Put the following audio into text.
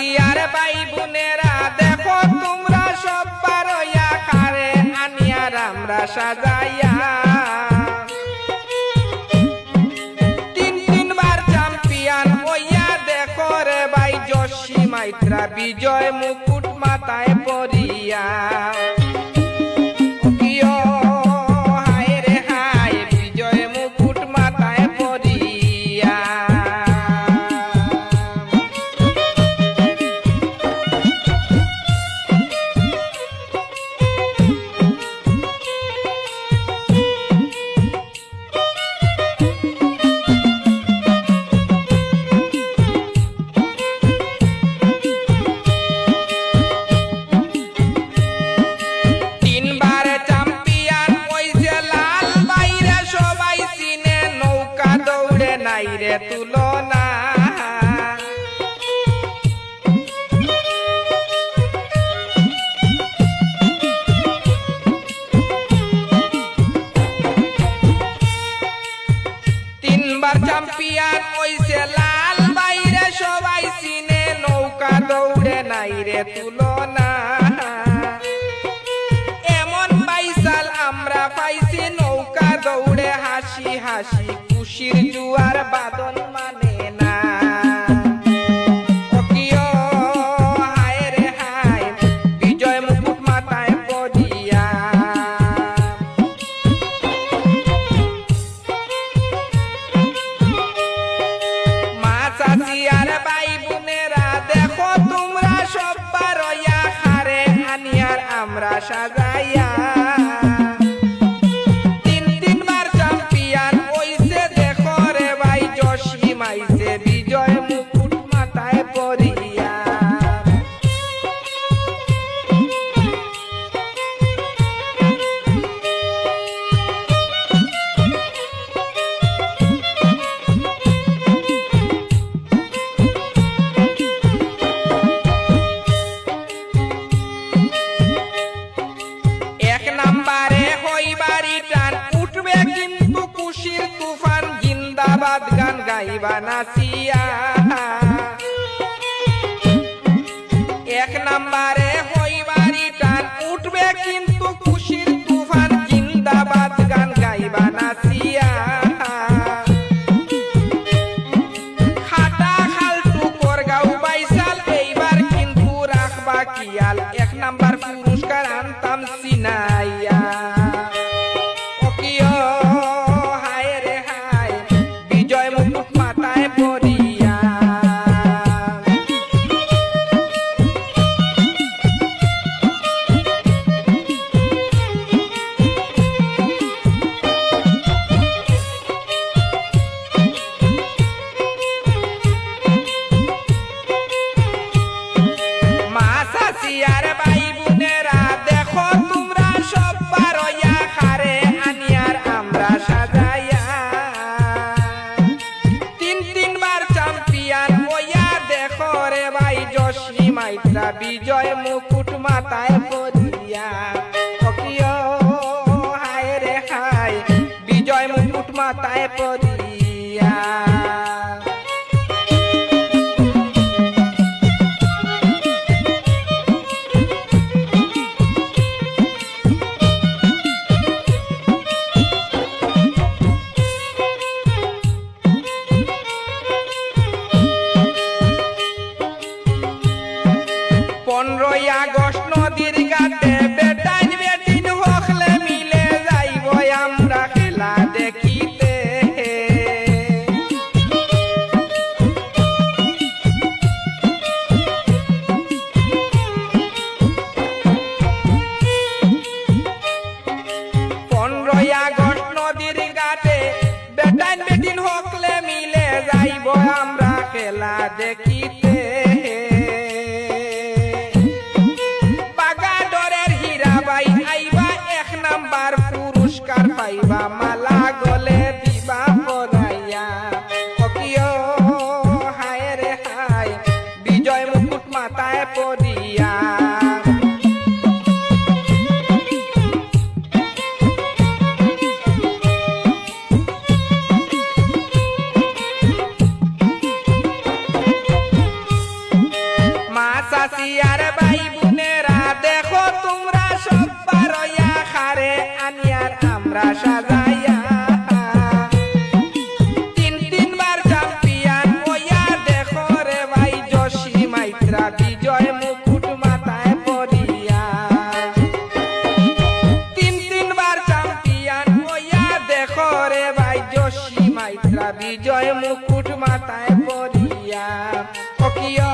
সাথিয়ার ভাই বোনেরা দেখো তোমরা সব পারইয়া খারে আনিয়ার আমরা সাজাইয়া তিনবার চ্যাম্পিয়ন হইয়া দেখো রে ভাই জসি মাইত্রা বিজয় মুকুট মাথায় পরিয়া তুলনা তিনবার চ্যাম্পিয়ন হইছে লাল বাইরে সবাই চিনে নৌকা দৌড়ে নাই রে তুলনা এমন বাইসাল আমরা পাইছি নৌকা দৌড়ে হাসি হাসি খুশির জুয়ার বাদল মানে না হায় রে হায় বিজয় মুকুট মাথায় পরিয়া মা চাচি আর ভাই বোনেরা দেখো তোমরা সব পারইয়া খারে আনিয়ার আমরা সাজাইয়া বিজয় মুকুট মাথায় পরিয়া এক নাম্বারে হইবারি টান উঠবে কিন্তু খুশির তুফান জিন্দাবাদ গান গাইবা নাচিয়া এক নাম্বারে হইবারি টান উঠবে কিন্তু খুশির তুফান জিন্দাবাদ গান গাইবা নাচিয়া খাটা খালটু করগাঁও বাইসাল এইবার কিন্তু রাখবা কিয়াল এক নাম্বার পুরস্কার আনতাম সিনাইয়া আর ভাই বোনেরা দেখো তোমরা সব পারইয়া খারে আনিয়ার আমরা সাজাইয়া তিনবার চ্যাম্পিয়ন হইয়া দেখো রে ভাই জসি মাইত্রা বিজয় মুকুট মাথায় পরিয়া হায় রে হায় বিজয় মুকুট মাথায় পরিয়া আগস্ট নদীর ঘাটে বেটাইন বেটিন হকলে মিলে যাইব আমরা খেলা দেখিতে আগস্ট নদীর ঘাটে বেটাইন বেটিন হকলে মিলে যাইব আমরা খেলা দেখিতে পুরস্কার পাইবা মালা গলে দিবা পরাইয়া হায় রে হায় বিজয় মুকুট মাথায় পরিয়া চাচি আর ভাই বোনেরা দেখো তোমরা সব্বার ইয়া খারে আনিয়ার আমরা সাজাইয়া তিনবার চ্যাম্পিয়ন ওয়া দেখো রে ভাই জসি মাইত্রা বিজয় মুকুট মাথায় পরিয়া তিনবার চ্যাম্পিয়ন ওয়া দেখো রে ভাই জসি মাইত্রা বিজয় মুকুট মাথায় পরিয়া ও কিয়